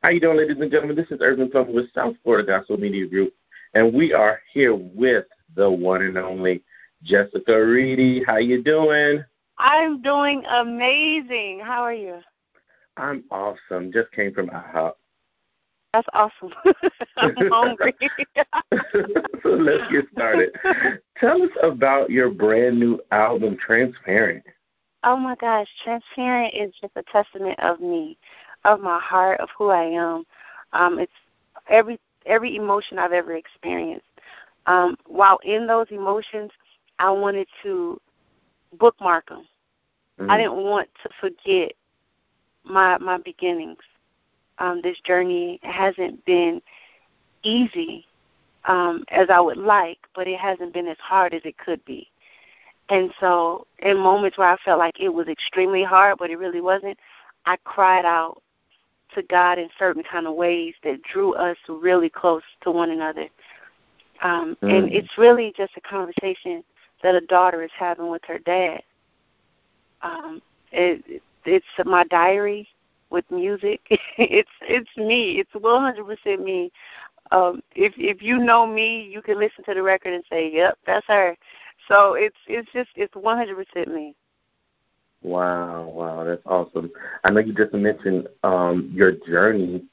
How you doing, ladies and gentlemen? This is Irvon Plummer with South Florida Gospel Media Group, and we are here with the one and only Jessica Reedy. How you doing? I'm doing amazing. How are you? I'm awesome. Just came from IHOP. That's awesome. I'm hungry. So let's get started. Tell us about your brand new album, Transparent. Oh, my gosh. Transparent is just a testament of me, of my heart, of who I am. It's every emotion I've ever experienced. While in those emotions, I wanted to bookmark them. I didn't want to forget my beginnings. This journey hasn't been easy as I would like, but it hasn't been as hard as it could be. And so in moments where I felt like it was extremely hard, but it really wasn't, I cried out to God in certain kind of ways that drew us really close to one another. And it's really just a conversation that a daughter is having with her dad. It's my diary with music. It's me. It's 100% me. If you know me, you can listen to the record and say, "Yep, that's her." So it's 100% me. Wow, that's awesome. I know you just mentioned your journey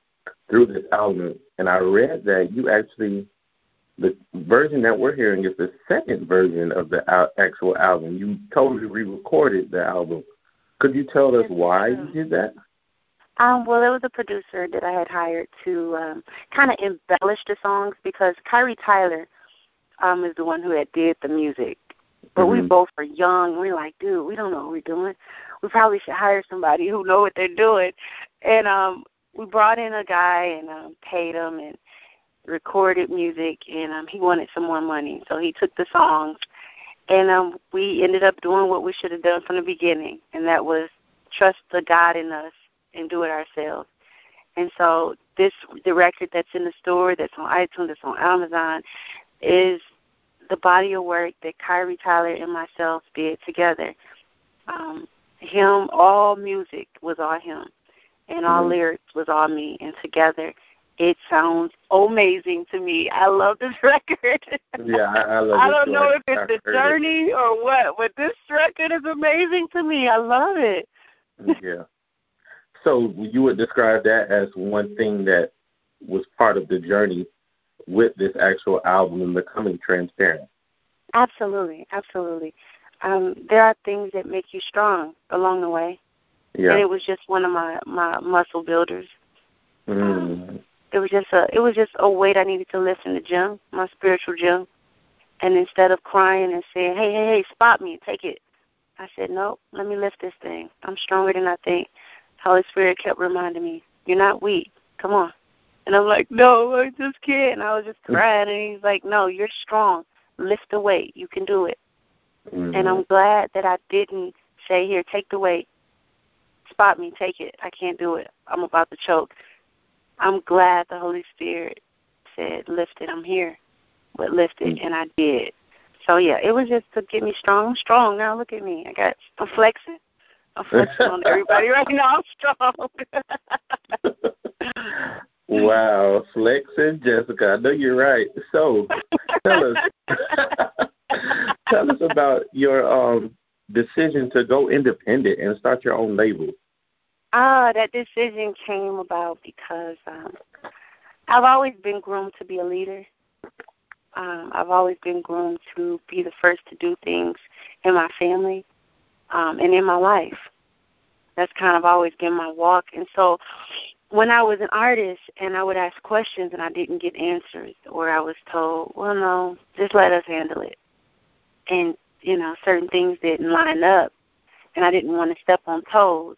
through this album, and I read that you actually, the version that we're hearing is the second version of the actual album. You totally re-recorded the album. Could you tell us why you did that? Well, it was a producer that I had hired to kind of embellish the songs because Kyrie Tyler is the one who had did the music. But we both were young. We're like, dude, we don't know what we're doing. We probably should hire somebody who know what they're doing. And we brought in a guy and paid him and recorded music, and he wanted some more money. So he took the songs, and we ended up doing what we should have done from the beginning, and that was trust the God in us and do it ourselves. And so the record that's in the store, that's on iTunes, that's on Amazon, is the body of work that Kyrie Tyler and myself did together. All music was all him, and all lyrics was all me, and together it sounds amazing to me. I love this record. Yeah, I love it. I don't know if it's the journey or what, but this record is amazing to me. I love it. Yeah. So you would describe that as one thing that was part of the journey with this actual album and becoming transparent. Absolutely. There are things that make you strong along the way. Yeah. And it was just one of my muscle builders. It was just a weight I needed to lift in the gym, my spiritual gym. And instead of crying and saying, hey, spot me, take it, I said, no, let me lift this thing. I'm stronger than I think. Holy Spirit kept reminding me, you're not weak. Come on. And I'm like, no, I just can't. And I was just crying. And he's like, no, you're strong. Lift the weight. You can do it. And I'm glad that I didn't say, here, take the weight. Spot me. Take it. I can't do it. I'm about to choke. I'm glad the Holy Spirit said, lift it. I'm here. But lift it. And I did. So, yeah, it was just to get me strong. I'm strong now. Look at me. I'm flexing. I'm flexing on everybody right now. I'm strong. Wow, flexing, Jessica. I know you're right. So, tell us about your decision to go independent and start your own label. That decision came about because I've always been groomed to be a leader. I've always been groomed to be the first to do things in my family and in my life. That's kind of always been my walk. And so when I was an artist and I would ask questions and I didn't get answers, or I was told, well, no, just let us handle it. And, certain things didn't line up and I didn't want to step on toes.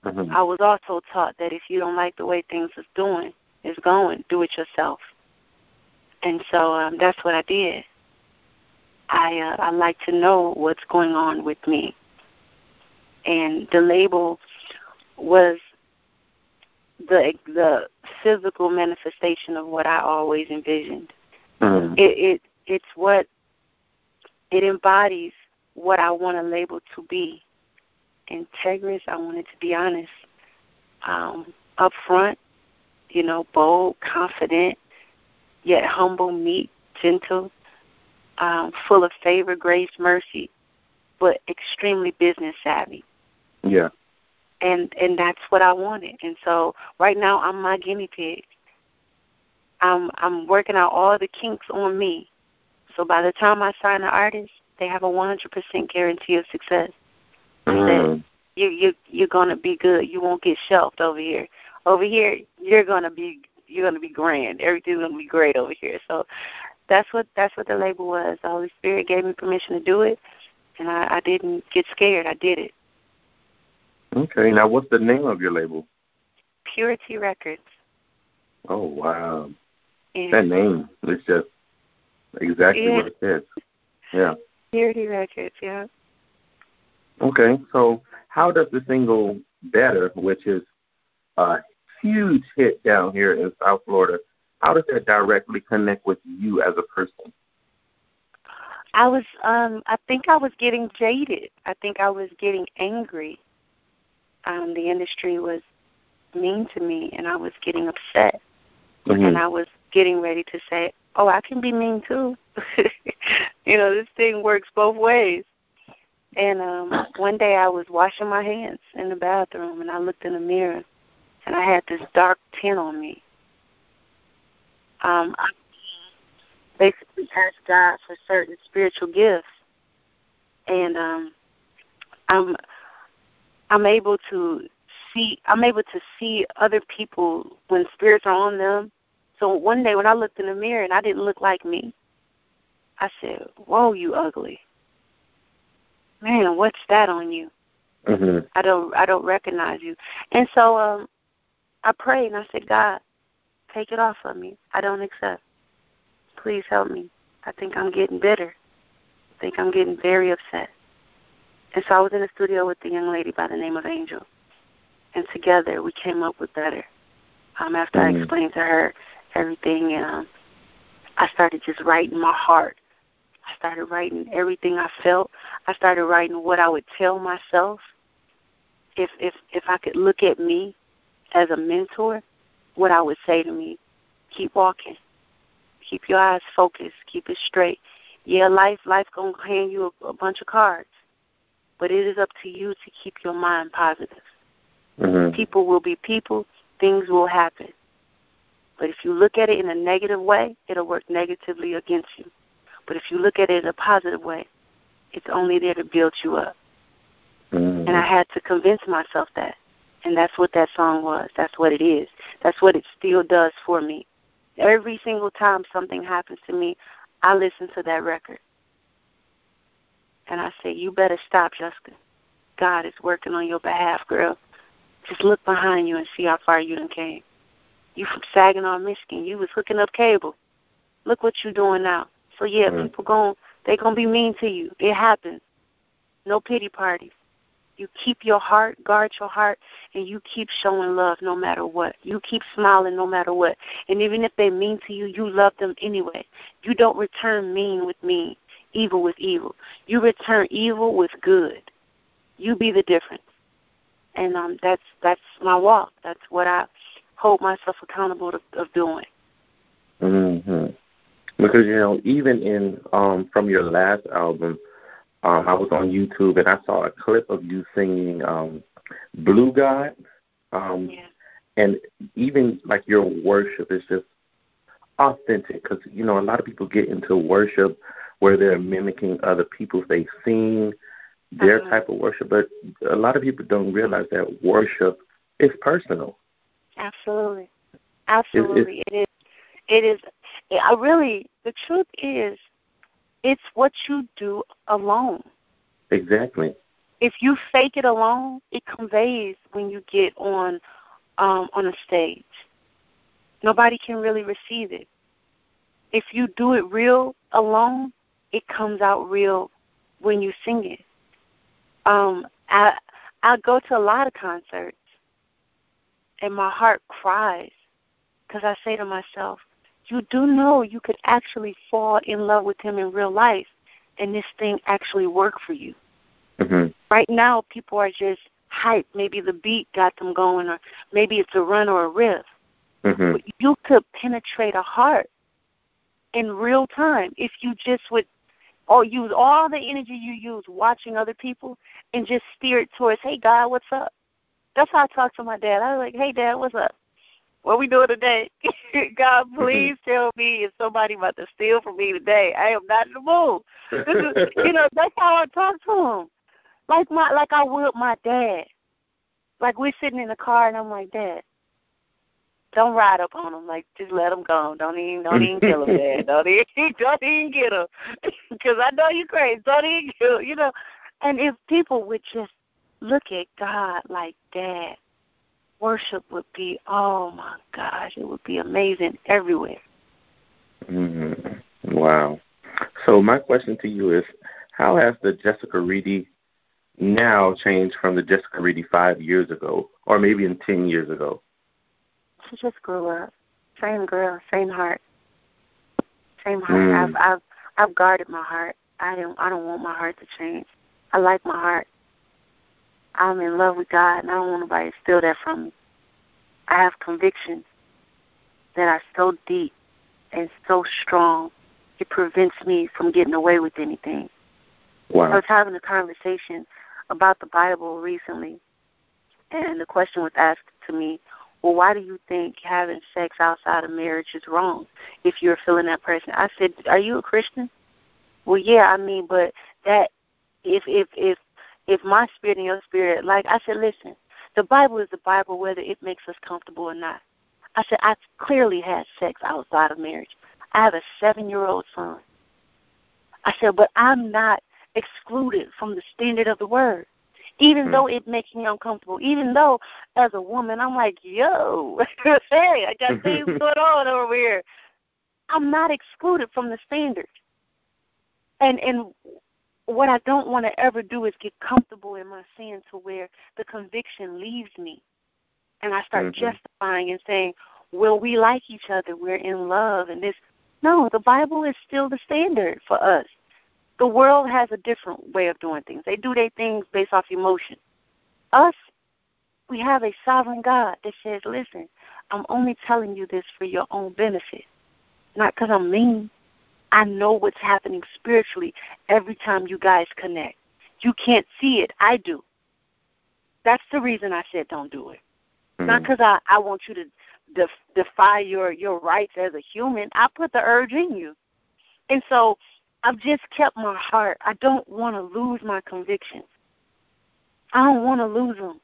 I was also taught that if you don't like the way things is going, do it yourself. And so that's what I did. I like to know what's going on with me. And the label was the physical manifestation of what I always envisioned. It embodies what I want a label to be. Integrous, I want it to be honest, upfront, bold, confident, yet humble, meek, gentle, full of favor, grace, mercy, but extremely business savvy. Yeah. And that's what I wanted. And so right now I'm my guinea pig. I'm working out all the kinks on me. So by the time I sign an artist, they have a 100% guarantee of success. That you're gonna be good. You won't get shelved over here. Over here, you're gonna be grand. Everything's gonna be great over here. So that's what the label was. The Holy Spirit gave me permission to do it, and I didn't get scared. I did it. Okay. Now, what's the name of your label? Purity Records. Oh, wow. Yeah. That name is just exactly what it says. Yeah. Purity Records, yeah. Okay. So how does the single Better, which is a huge hit down here in South Florida, how does that directly connect with you as a person? I think I was getting jaded. I think I was getting angry. The industry was mean to me, and I was getting upset. Mm-hmm. And I was getting ready to say, oh, I can be mean too. This thing works both ways. And one day I was washing my hands in the bathroom, and I looked in the mirror, and I had this dark tint on me. I basically asked God for certain spiritual gifts, and I'm able to see other people when spirits are on them. So one day when I looked in the mirror and I didn't look like me, I said, "Whoa, you ugly. Man, what's that on you?" Mm-hmm. I don't recognize you. And so I prayed and I said, "God, take it off of me. I don't accept. Please help me. I think I'm getting bitter. I think I'm getting very upset." And so I was in the studio with a young lady by the name of Angel. And together we came up with Better. After I explained to her everything, and I started just writing my heart. I started writing everything I felt. I started writing what I would tell myself if I could look at me as a mentor, what I would say to me. Keep walking. Keep your eyes focused. Keep it straight. Yeah, life going to hand you a bunch of cards. But it is up to you to keep your mind positive. Mm-hmm. People will be people. Things will happen. But if you look at it in a negative way, it'll work negatively against you. But if you look at it in a positive way, it's only there to build you up. Mm-hmm. And I had to convince myself that. And that's what that song was. That's what it is. That's what it still does for me. Every single time something happens to me, I listen to that record. And I say, you better stop, Jessica. God is working on your behalf, girl. Just look behind you and see how far you done came. You from Saginaw, Michigan. You was hooking up cable. Look what you doing now. So, yeah, people they going to be mean to you. It happens. No pity parties. You keep your heart, guard your heart, and you keep showing love no matter what. You keep smiling no matter what. And even if they're mean to you, you love them anyway. You don't return mean with mean, evil with evil. You return evil with good. You be the difference. And that's my walk. That's what I hold myself accountable of doing. Mm-hmm. Because, even in from your last album, I was on YouTube and I saw a clip of you singing Blue God. And even like your worship is just authentic because, a lot of people get into worship where they're mimicking other people. They sing their type of worship, but a lot of people don't realize that worship is personal. Absolutely. Absolutely. It is. The truth is, it's what you do alone. Exactly. If you fake it alone, it conveys when you get on a stage. Nobody can really receive it. If you do it real alone, it comes out real when you sing it. I go to a lot of concerts, and my heart cries because I say to myself, you do know you could actually fall in love with him in real life, and this thing actually work for you. Mm-hmm. Right now, people are just hyped. Maybe the beat got them going, or maybe it's a run or a riff. But you could penetrate a heart in real time if you just would, or use all the energy you use watching other people and just steer it towards, hey, God, what's up? That's how I talk to my dad. I was like, hey, Dad, what's up? What we doing today? God, please tell me if somebody about to steal from me today. I am not in the mood. This is, that's how I talk to him. Like I would my dad. Like we're sitting in the car and I'm like, Dad, don't ride up on him. Like, just let him go. Don't even kill him, Dad. Don't even get him. Because I know you're crazy. Don't even kill him, And if people would just look at God like that, worship would be, oh, my gosh, it would be amazing everywhere. Wow. So my question to you is, how has the Jessica Reedy now changed from the Jessica Reedy 5 years ago, or maybe in 10 years ago? She just grew up. Same girl, same heart. Same heart. I've guarded my heart. I don't want my heart to change. I like my heart. I'm in love with God, and I don't want nobody to steal that from me. I have convictions that are so deep and so strong, it prevents me from getting away with anything. Wow. I was having a conversation about the Bible recently, and the question was asked to me, well, why do you think having sex outside of marriage is wrong if you're feeling that person? I said, are you a Christian? Well, yeah, but that if my spirit and your spirit, like I said, listen, the Bible is the Bible whether it makes us comfortable or not. I said, I clearly had sex outside of marriage. I have a 7-year-old son. I said, but I'm not excluded from the standard of the word, even though it makes me uncomfortable, even though as a woman I'm like, yo, hey, I got things going on over here. I'm not excluded from the standard. And what I don't want to ever do is get comfortable in my sin to where the conviction leaves me. And I start justifying and saying, well, we like each other, we're in love, and this. No, the Bible is still the standard for us. The world has a different way of doing things. They do their things based off emotion. Us, we have a sovereign God that says, listen, I'm only telling you this for your own benefit, not because I'm mean. I know what's happening spiritually every time you guys connect. You can't see it. I do. That's the reason I said don't do it. Not because I want you to defy your rights as a human. I put the urge in you. And so I've just kept my heart. I don't want to lose my convictions. I don't want to lose them.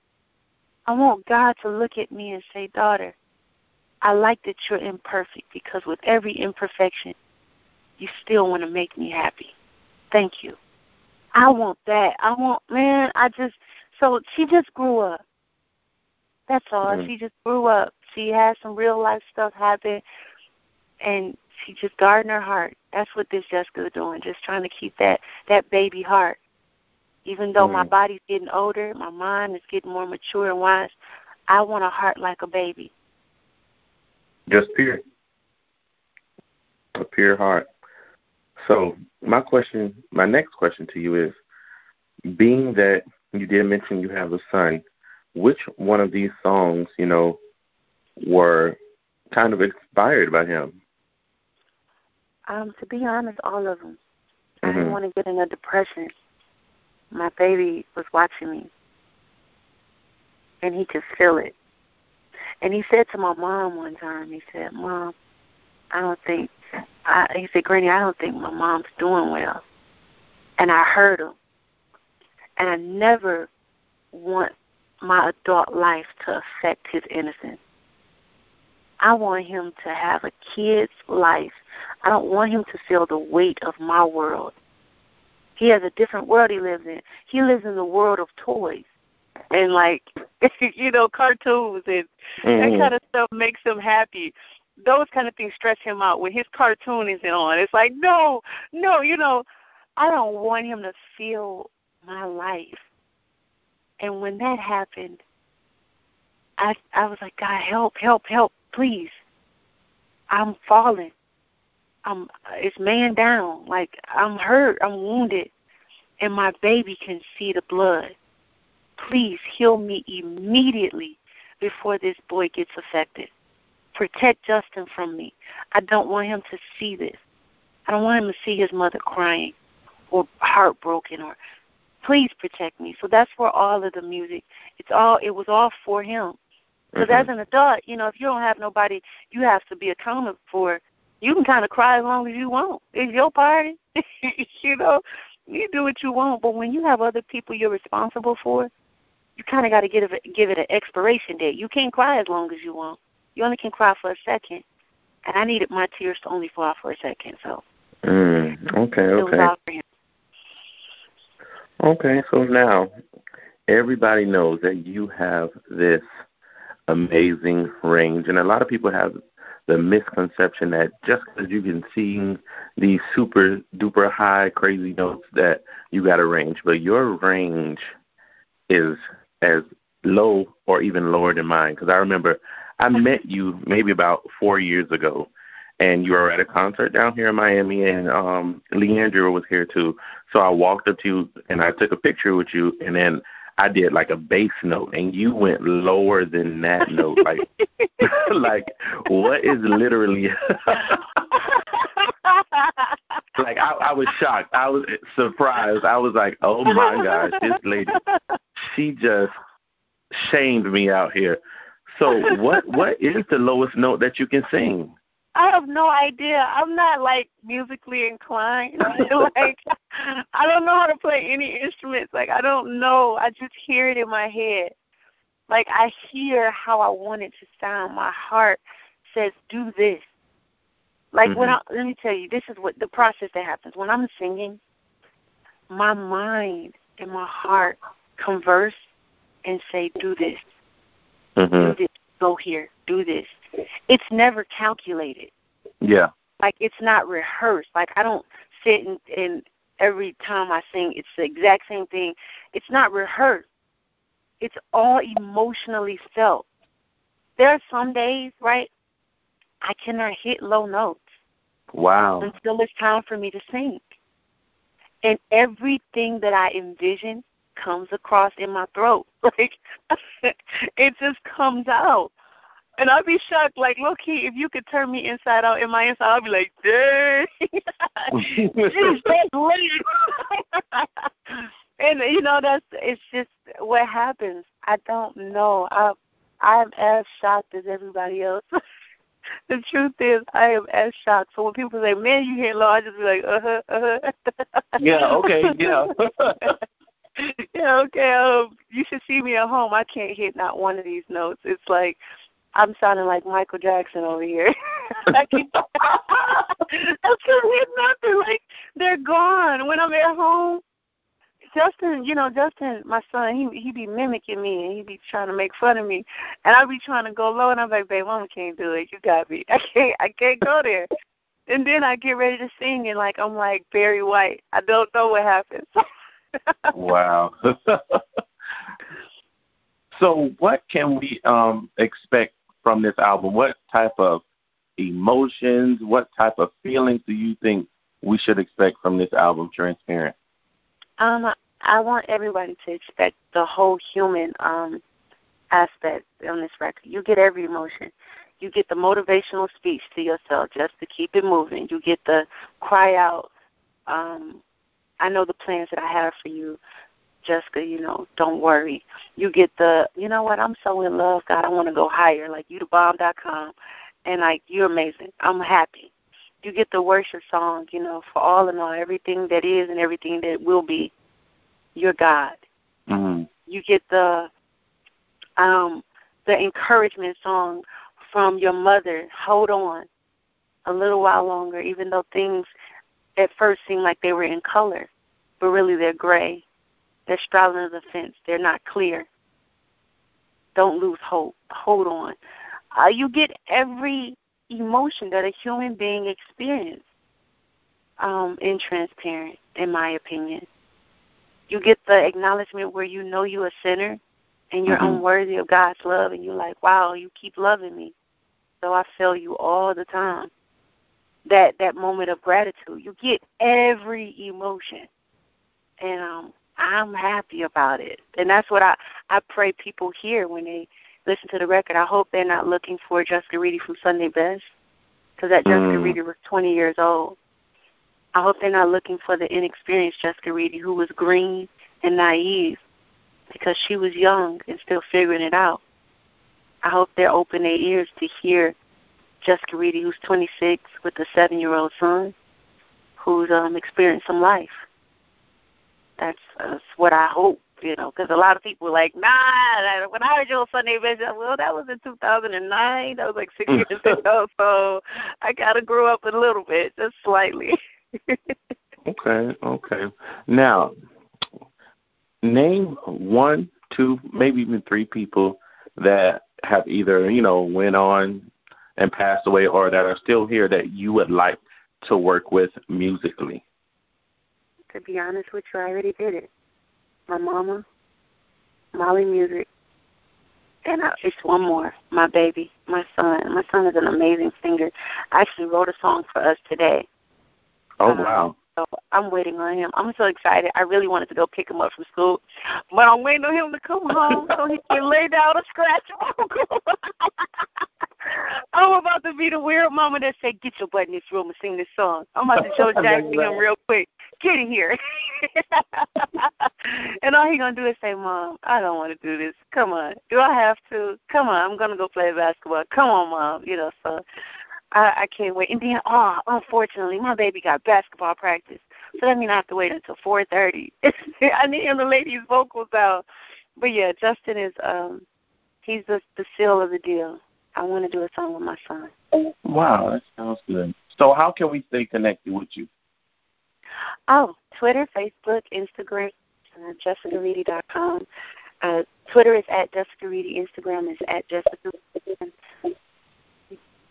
I want God to look at me and say, daughter, I like that you're imperfect because with every imperfection, you still want to make me happy. Thank you. I want that. So she just grew up. That's all. She just grew up. She had some real life stuff happen, and she just guarding her heart. That's what this Jessica is doing, just trying to keep that baby heart. Even though my body's getting older, my mind is getting more mature and wise, I want a heart like a baby. Just pure. A pure heart. So my next question to you is, being that you did mention you have a son, which one of these songs, were kind of inspired by him? To be honest, all of them. I didn't want to get in a depression. My baby was watching me, and he could feel it. And he said to my mom one time, he said, Mom, he said, Granny, I don't think my mom's doing well. And I heard him. And I never want my adult life to affect his innocence. I want him to have a kid's life. I don't want him to feel the weight of my world. He has a different world he lives in. He lives in the world of toys and, cartoons and that kind of stuff makes him happy. Those kind of things stress him out. When his cartoon isn't on, it's like, no, I don't want him to feel my life. And when that happened, I was like, God, help, please. I'm falling. It's man down. Like, I'm hurt. I'm wounded. And my baby can see the blood. Please heal me immediately before this boy gets affected. Protect Justin from me. I don't want him to see this. I don't want him to see his mother crying or heartbroken, or please protect me. So that's where all of the music, it was all for him. Because as an adult, you know, if you don't have nobody you have to be accountable for, you can kind of cry as long as you want. It's your party. You know, you do what you want. But when you have other people you're responsible for, you kind of got to give it an expiration date. You can't cry as long as you want. You only can cry for a second. And I needed my tears to only fall for a second. So okay. It was all for him. Okay, so now everybody knows that you have this amazing range, and a lot of people have the misconception that just because you can sing these super duper high crazy notes that you got a range, but your range is as low or even lower than mine. Because I remember I met you maybe about 4 years ago, and you were at a concert down here in Miami, and Leandra was here too. So I walked up to you and I took a picture with you, and then I did like a bass note, and you went lower than that note. Like, like what is literally? Like I was shocked. I was surprised. I was like, oh my gosh, this lady, she just shamed me out here. So what is the lowest note that you can sing? I have no idea. I'm not, like, musically inclined. Like, I don't know how to play any instruments. Like, I don't know. I just hear it in my head. Like, I hear how I want it to sound. My heart says, do this. Like, let me tell you, this is what the process that happens. When I'm singing, my mind and my heart converse and say, do this. Do this. Go here. Do this. It's never calculated. Yeah. Like, it's not rehearsed. Like, I don't sit and every time I sing, it's the exact same thing. It's not rehearsed. It's all emotionally felt. There are some days, right, I cannot hit low notes. Wow. Until it's time for me to sing. And everything that I envision comes across in my throat. Like, it just comes out. And I'd be shocked, like, low-key, if you could turn me inside out in my inside, I'd be like, dang. And, you know, it's just what happens. I don't know. I'm as shocked as everybody else. The truth is, I am as shocked. So when people say, man, you hit low, I just be like, Yeah, okay, yeah. Yeah, okay, you should see me at home. I can't hit not one of these notes. It's like I'm sounding like Michael Jackson over here. I can't hit nothing. Like, they're gone. When I'm at home, Justin, my son, he be mimicking me, and he be trying to make fun of me. And I be trying to go low, and I'm like, babe, Mama can't do it. You got me. I can't go there. And then I get ready to sing, and, like, I'm like Barry White. I don't know what happens. Wow. So what can we expect from this album? What type of emotions, what type of feelings do you think we should expect from this album, Transparent? I want everybody to expect the whole human aspect on this record. You get every emotion. You get the motivational speech to yourself just to keep it moving. You get the cry out, I know the plans that I have for you, Jessica, don't worry. You get the, you know what, I'm so in love, God, I want to go higher, like youthabomb.com, and, like, you're amazing. I'm happy. You get the worship song, for all in all, everything that is and everything that will be, you're God. Mm-hmm. You get the encouragement song from your mother, hold on a little while longer, even though things at first seem like they were in color, but really they're gray. They're straddling the fence. They're not clear. Don't lose hope. Hold on. You get every emotion that a human being experiences in Transparent, in my opinion. You get the acknowledgement where you know you're a sinner and you're unworthy of God's love, and you're like, wow, you keep loving me, so I fail you all the time. That moment of gratitude. You get every emotion. And I'm happy about it. And that's what I pray people hear when they listen to the record, I hope they're not looking for Jessica Reedy from Sunday Best, because that Jessica Reedy was 20 years old. I hope they're not looking for the inexperienced Jessica Reedy who was green and naive because she was young and still figuring it out. I hope they're open their ears to hear Jessica Reedy, who's 26, with a 7-year-old son, who's experienced some life. That's what I hope, because a lot of people were like, nah, when I heard you on Sunday Best, well, that was in 2009. That was like 6 years ago, so I got to grow up a little bit, just slightly. Okay. Now, name 1, 2, maybe even 3 people that have either, went on and passed away or that are still here that you would like to work with musically. To be honest with you, I already did it. My mama, Molly Music, and it's one more, my baby, my son. My son is an amazing singer. I actually wrote a song for us today. Oh, wow. So I'm waiting on him. I'm so excited. I really wanted to go pick him up from school, but I'm waiting on him to come home so he can lay down and scratch him. I'm about to be the weird mama that say, get your butt in this room and sing this song. I'm about to show Jack to him real quick. Get in here. And all he's going to do is say, Mom, I don't want to do this. Come on. Do I have to? Come on. I'm going to go play basketball. Come on, Mom. So I can't wait. And then, unfortunately, my baby got basketball practice. So that means I have to wait until 4:30. I need him to lay these vocals out. But, yeah, Justin is, he's the seal of the deal. I want to do a song with my son. Wow, that sounds good. So how can we stay connected with you? Oh, Twitter, Facebook, Instagram, JessicaReedy.com. Twitter is at Jessica Reedy. Instagram is at Jessica Reedy.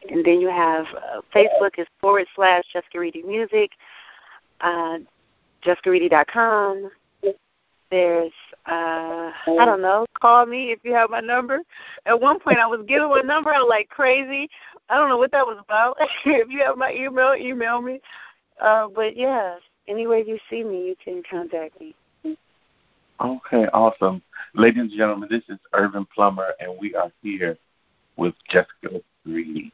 And then you have Facebook is /Jessica Reedy Music, JessicaReedy.com. There's, I don't know, call me if you have my number. At one point I was giving my number out like crazy. I don't know what that was about. If you have my email me. But, yeah, anywhere you see me, you can contact me. Okay, awesome. Ladies and gentlemen, this is Irvon Plummer, and we are here with Jessica Reedy.